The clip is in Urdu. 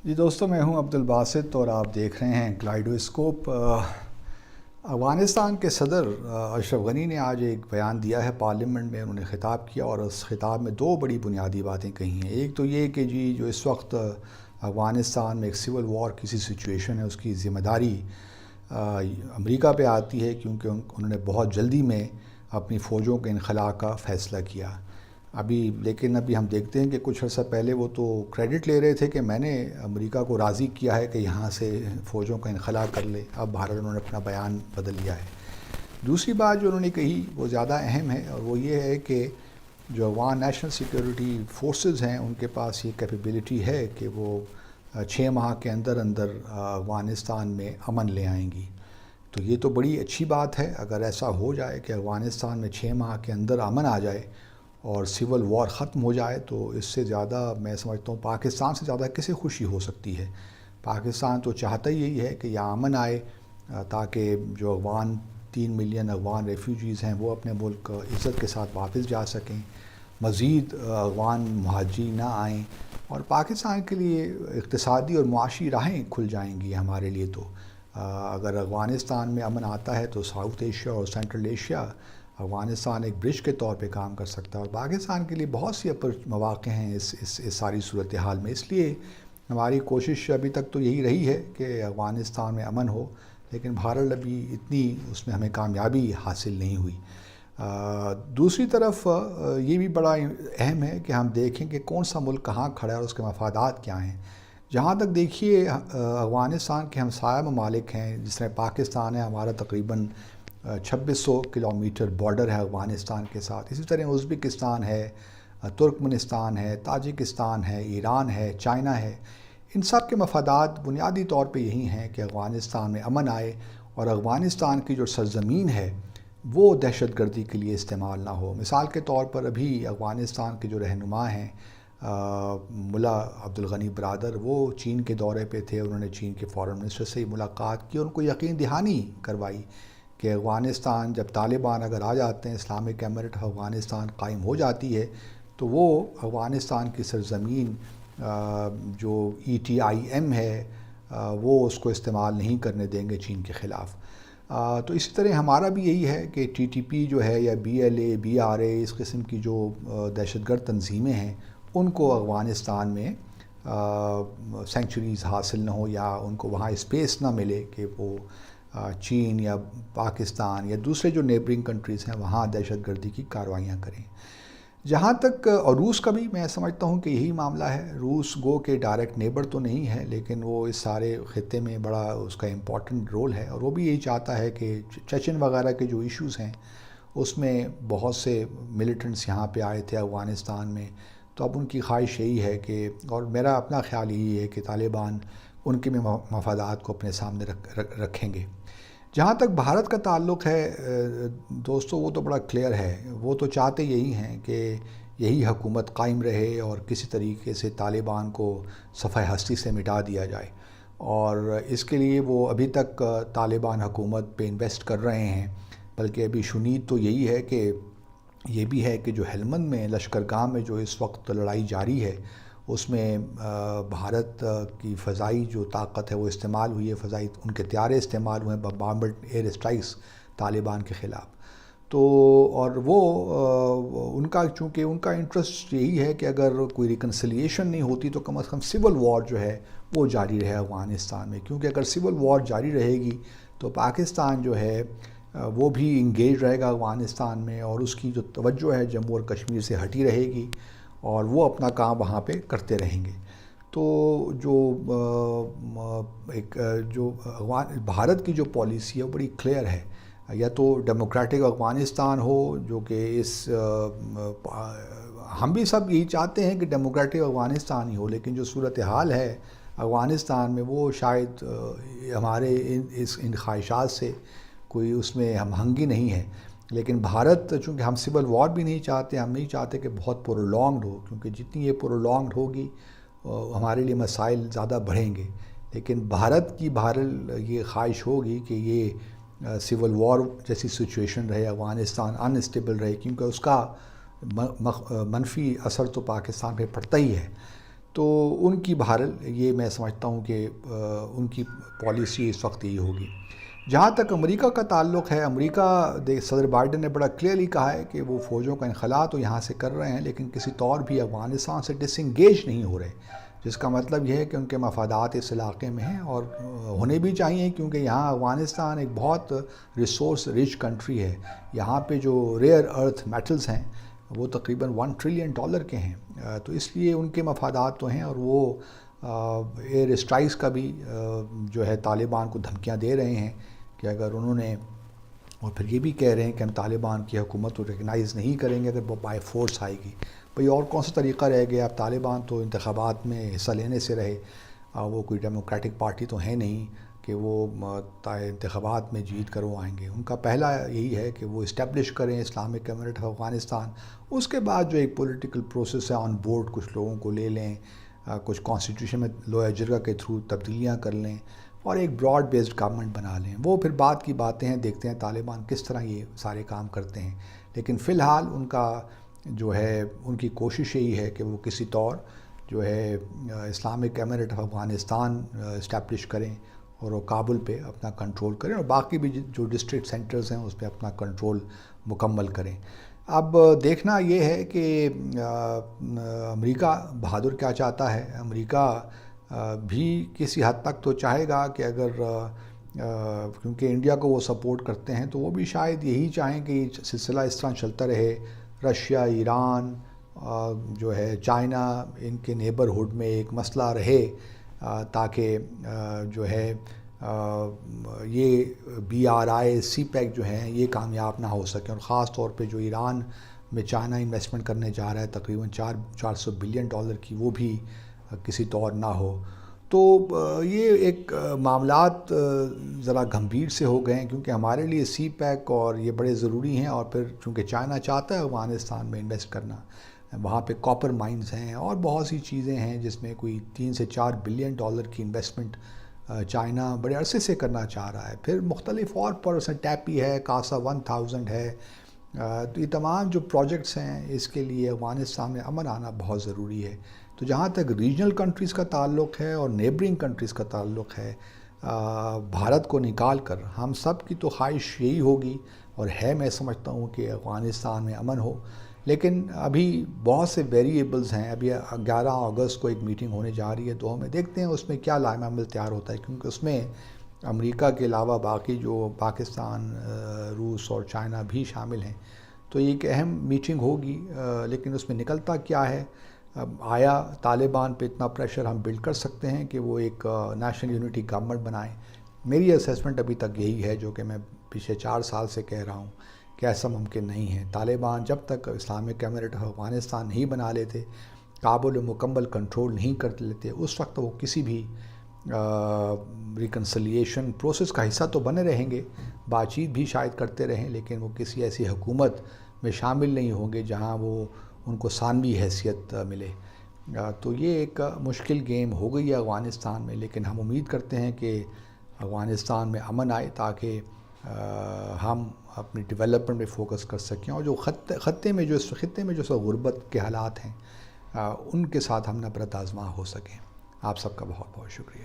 جی دوستوں، میں ہوں عبدالباسط اور آپ دیکھ رہے ہیں کلائیڈوسکوپ۔ افغانستان کے صدر اشرف غنی نے آج ایک بیان دیا ہے پارلیمنٹ میں، انہوں نے خطاب کیا اور اس خطاب میں دو بڑی بنیادی باتیں کہی ہیں۔ ایک تو یہ کہ جو اس وقت افغانستان میں ایک سول وار کی سی سچویشن ہے، اس کی ذمہ داری امریکا پہ آتی ہے، کیونکہ انہوں نے بہت جلدی میں اپنی فوجوں کے انخلاء کا فیصلہ کیا۔ لیکن ابھی ہم دیکھتے ہیں کہ کچھ عرصہ پہلے وہ تو کریڈٹ لے رہے تھے کہ میں نے امریکا کو راضی کیا ہے کہ یہاں سے فوجوں کا انخلاء کر لے۔ اب بھارت انہوں نے اپنا بیان بدل لیا ہے۔ دوسری بات جو انہوں نے کہی وہ زیادہ اہم ہے، اور وہ یہ ہے کہ جو افغان نیشنل سیکیورٹی فورسز ہیں ان کے پاس یہ کیپیبلٹی ہے کہ وہ 6 ماہ کے اندر افغانستان میں امن لے آئیں گی۔ تو یہ تو بڑی اچھی بات ہے اگر ایسا ہو جائے کہ افغانستان میں 6 ماہ کے اندر امن آ جائے اور سول وار ختم ہو جائے، تو اس سے زیادہ میں سمجھتا ہوں پاکستان سے زیادہ کسے خوشی ہو سکتی ہے۔ پاکستان تو چاہتا ہی یہی ہے کہ یہاں امن آئے، تاکہ جو 3 ملین افغان ریفیوجیز ہیں وہ اپنے ملک عزت کے ساتھ واپس جا سکیں، مزید افغان مہاجرین نہ آئیں، اور پاکستان کے لیے اقتصادی اور معاشی راہیں کھل جائیں گی ہمارے لیے۔ تو اگر افغانستان میں امن آتا ہے تو ساؤتھ ایشیا اور سینٹرل ایشیا افغانستان ایک برج کے طور پہ کام کر سکتا ہے، اور پاکستان کے لیے بہت سی مواقع ہیں اس ساری صورتحال میں۔ اس لیے ہماری کوشش ابھی تک تو یہی رہی ہے کہ افغانستان میں امن ہو، لیکن بہرحال ابھی اتنی اس میں ہمیں کامیابی حاصل نہیں ہوئی۔ دوسری طرف یہ بھی بڑا اہم ہے کہ ہم دیکھیں کہ کون سا ملک کہاں کھڑا ہے اور اس کے مفادات کیا ہیں۔ جہاں تک دیکھیے افغانستان کے ہمسایہ ممالک ہیں، جس طرح پاکستان ہے، ہمارا تقریباً 2600 کلومیٹر بارڈر ہے افغانستان کے ساتھ۔ اسی طرح ازبکستان ہے، ترکمنستان ہے، تاجکستان ہے، ایران ہے، چائنا ہے۔ ان سب کے مفادات بنیادی طور پہ یہی ہیں کہ افغانستان میں امن آئے اور افغانستان کی جو سرزمین ہے وہ دہشت گردی کے لیے استعمال نہ ہو۔ مثال کے طور پر ابھی افغانستان کے جو رہنما ہیں ملا عبدالغنی برادر، وہ چین کے دورے پہ تھے، انہوں نے چین کے فارن منسٹر سے ملاقات کی اور ان کو یقین دہانی کروائی کہ افغانستان جب طالبان اگر آ جاتے ہیں، اسلامک ایمریٹ افغانستان قائم ہو جاتی ہے، تو وہ افغانستان کی سرزمین جو ETIM ہے وہ اس کو استعمال نہیں کرنے دیں گے چین کے خلاف۔ تو اسی طرح ہمارا بھی یہی ہے کہ TTP جو ہے یا BLA BRA، اس قسم کی جو دہشت گرد تنظیمیں ہیں، ان کو افغانستان میں سینکچریز حاصل نہ ہو، یا ان کو وہاں اسپیس نہ ملے کہ وہ چین یا پاکستان یا دوسرے جو نیبرنگ کنٹریز ہیں وہاں دہشت گردی کی کارروائیاں کریں۔ جہاں تک اور روس کا بھی میں سمجھتا ہوں کہ یہی معاملہ ہے۔ روس گو کہ ڈائریکٹ نیبر تو نہیں ہے، لیکن وہ اس سارے خطے میں بڑا اس کا امپورٹنٹ رول ہے، اور وہ بھی یہی چاہتا ہے کہ چیچن وغیرہ کے جو ایشوز ہیں اس میں بہت سے ملیٹنٹس یہاں پہ آئے تھے افغانستان میں، تو اب ان کی خواہش یہی ہے کہ، اور میرا اپنا خیال یہی ہے کہ طالبان ان کے مفادات کو اپنے سامنے رکھیں گے۔ جہاں تک بھارت کا تعلق ہے دوستو، وہ تو بڑا کلیئر ہے، وہ تو چاہتے یہی ہیں کہ یہی حکومت قائم رہے اور کسی طریقے سے طالبان کو صفحہ ہستی سے مٹا دیا جائے، اور اس کے لیے وہ ابھی تک طالبان حکومت پہ انویسٹ کر رہے ہیں۔ بلکہ ابھی شنید تو یہی ہے کہ یہ بھی ہے کہ جو ہلمند میں لشکرگاہ میں جو اس وقت لڑائی جاری ہے، اس میں بھارت کی فضائی جو طاقت ہے وہ استعمال ہوئی ہے، فضائی ان کے طیارے استعمال ہوئے ہیں، بمبارڈ ایئر اسٹرائکس طالبان کے خلاف۔ تو اور وہ ان کا، چونکہ ان کا انٹرسٹ یہی ہے کہ اگر کوئی ریکنسلیشن نہیں ہوتی تو کم از کم سول وار جو ہے وہ جاری رہے افغانستان میں، کیونکہ اگر سول وار جاری رہے گی تو پاکستان جو ہے وہ بھی انگیج رہے گا افغانستان میں، اور اس کی جو توجہ ہے جموں اور کشمیر سے ہٹی رہے گی، اور وہ اپنا کام وہاں پہ کرتے رہیں گے۔ تو جو بھارت کی جو پالیسی ہے وہ بڑی کلیئر ہے، یا تو ڈیموکریٹک افغانستان ہو، جو کہ ہم بھی سب یہی چاہتے ہیں کہ ڈیموکریٹک افغانستان ہی ہو، لیکن جو صورتحال ہے افغانستان میں وہ شاید ہمارے ان خواہشات سے کوئی اس میں ہم ہنگی نہیں ہے۔ لیکن بھارت، چونکہ ہم سول وار بھی نہیں چاہتے، ہم نہیں چاہتے کہ بہت پرولونگڈ ہو، کیونکہ جتنی یہ پرولونگڈ ہوگی ہمارے لیے مسائل زیادہ بڑھیں گے۔ لیکن بھارت کی بہرحال یہ خواہش ہوگی کہ یہ سول وار جیسی سچویشن رہے، افغانستان انسٹیبل رہے، کیونکہ اس کا منفی اثر تو پاکستان پہ پڑتا ہی ہے۔ تو ان کی بہرحال یہ میں سمجھتا ہوں کہ ان کی پالیسی اس وقت یہی ہوگی۔ جہاں تک امریکہ کا تعلق ہے، امریکہ صدر بائیڈن نے بڑا کلیئرلی کہا ہے کہ وہ فوجوں کا انخلا تو یہاں سے کر رہے ہیں لیکن کسی طور بھی افغانستان سے ڈس انگیج نہیں ہو رہے، جس کا مطلب یہ ہے کہ ان کے مفادات اس علاقے میں ہیں اور ہونے بھی چاہیے، کیونکہ یہاں افغانستان ایک بہت ریسورس رچ کنٹری ہے۔ یہاں پہ جو ریئر ارتھ میٹلز ہیں وہ تقریباً $1 ٹریلین کے ہیں، تو اس لیے ان کے مفادات تو ہیں، اور وہ ایئر اسٹرائکس کا بھی جو ہے طالبان کو دھمکیاں دے رہے ہیں کہ اگر انہوں نے، اور پھر یہ بھی کہہ رہے ہیں کہ ہم طالبان کی حکومت کو ریکگنائز نہیں کریں گے اگر وہ بائی فورس آئے گی۔ بھئی اور کون سا طریقہ رہ گیا؟ اب طالبان تو انتخابات میں حصہ لینے سے رہے، وہ کوئی ڈیموکریٹک پارٹی تو ہے نہیں کہ وہ انتخابات میں جیت کر وہ آئیں گے۔ ان کا پہلا یہی ہے کہ وہ اسٹیبلش کریں اسلامک امارت آف افغانستان، اس کے بعد جو ایک پولیٹیکل پروسیس ہے آن بورڈ کچھ لوگوں کو لے لیں، کچھ کانسٹیٹیوشن میں لویا جرگہ کے تھرو تبدیلیاں کر لیں اور ایک براڈ بیسڈ گورنمنٹ بنا لیں۔ وہ پھر بعد کی باتیں ہیں، دیکھتے ہیں طالبان کس طرح یہ سارے کام کرتے ہیں، لیکن فی الحال ان کا جو ہے ان کی کوشش یہی ہے کہ وہ کسی طور جو ہے اسلامک امارت آف افغانستان اسٹیبلش کریں اور وہ کابل پہ اپنا کنٹرول کریں اور باقی بھی جو ڈسٹرکٹ سینٹرز ہیں اس پہ اپنا کنٹرول مکمل کریں۔ اب دیکھنا یہ ہے کہ امریکہ بہادر کیا چاہتا ہے۔ امریکہ بھی کسی حد تک تو چاہے گا کہ اگر کیونکہ انڈیا کو وہ سپورٹ کرتے ہیں تو وہ بھی شاید یہی چاہیں کہ یہ سلسلہ اس طرح چلتا رہے، رشیا، ایران جو ہے چائنا، ان کے نیبرہڈ میں ایک مسئلہ رہے تاکہ جو ہے یہ BRI سی پیک جو ہیں یہ کامیاب نہ ہو سکیں، اور خاص طور پہ جو ایران میں چائنا انویسٹمنٹ کرنے جا رہا ہے تقریباً $400 بلین کی، وہ بھی کسی طور نہ ہو۔ تو یہ ایک معاملات ذرا گھمبیر سے ہو گئے ہیں کیونکہ ہمارے لیے سی پیک اور یہ بڑے ضروری ہیں، اور پھر چونکہ چائنا چاہتا ہے افغانستان میں انویسٹ کرنا، وہاں پہ کاپر مائنز ہیں اور بہت سی چیزیں ہیں جس میں کوئی $3 سے $4 بلین کی انویسٹمنٹ چائنا بڑے عرصے سے کرنا چاہ رہا ہے۔ پھر مختلف اور پروجیکٹس، ٹیپی ہے، کاسا 1000 ہے، تو یہ تمام جو پروجیکٹس ہیں اس کے لیے افغانستان میں امن آنا بہت ضروری ہے۔ تو جہاں تک ریجنل کنٹریز کا تعلق ہے اور نیبرنگ کنٹریز کا تعلق ہے، بھارت کو نکال کر ہم سب کی تو خواہش یہی ہوگی اور ہے، میں سمجھتا ہوں کہ افغانستان میں امن ہو، لیکن ابھی بہت سے ویریبلز ہیں۔ ابھی 11 اگست کو ایک میٹنگ ہونے جا رہی ہے دوحہ میں، دیکھتے ہیں اس میں کیا لائحہ عمل تیار ہوتا ہے، کیونکہ اس میں امریکہ کے علاوہ باقی جو پاکستان، روس اور چائنا بھی شامل ہیں، تو یہ ایک اہم میٹنگ ہوگی، لیکن اس میں نکلتا کیا ہے؟ آیا طالبان پہ اتنا پریشر ہم بلڈ کر سکتے ہیں کہ وہ ایک نیشنل یونٹی گورنمنٹ بنائیں؟ میری اسیسمنٹ ابھی تک یہی ہے جو کہ میں پچھلے 4 سال سے کہہ رہا ہوں کہ ایسا ممکن نہیں ہے۔ طالبان جب تک اسلامک امارت آف افغانستان نہیں بنا لیتے، کابل مکمل کنٹرول نہیں کر لیتے، اس وقت وہ کسی بھی ریکنسلیشن پروسیس کا حصہ تو بنے رہیں گے، بات چیت بھی شاید کرتے رہیں، لیکن وہ کسی ایسی حکومت میں شامل نہیں ہوں گے جہاں وہ ان کو ثانوی حیثیت ملے۔ تو یہ ایک مشکل گیم ہو گئی ہے افغانستان میں، لیکن ہم امید کرتے ہیں کہ افغانستان میں امن آئے تاکہ ہم اپنی ڈیولپمنٹ میں فوکس کر سکیں، اور جو خطے میں جو غربت کے حالات ہیں ان کے ساتھ ہم نبرد آزما ہو سکیں۔ آپ سب کا بہت بہت شکریہ۔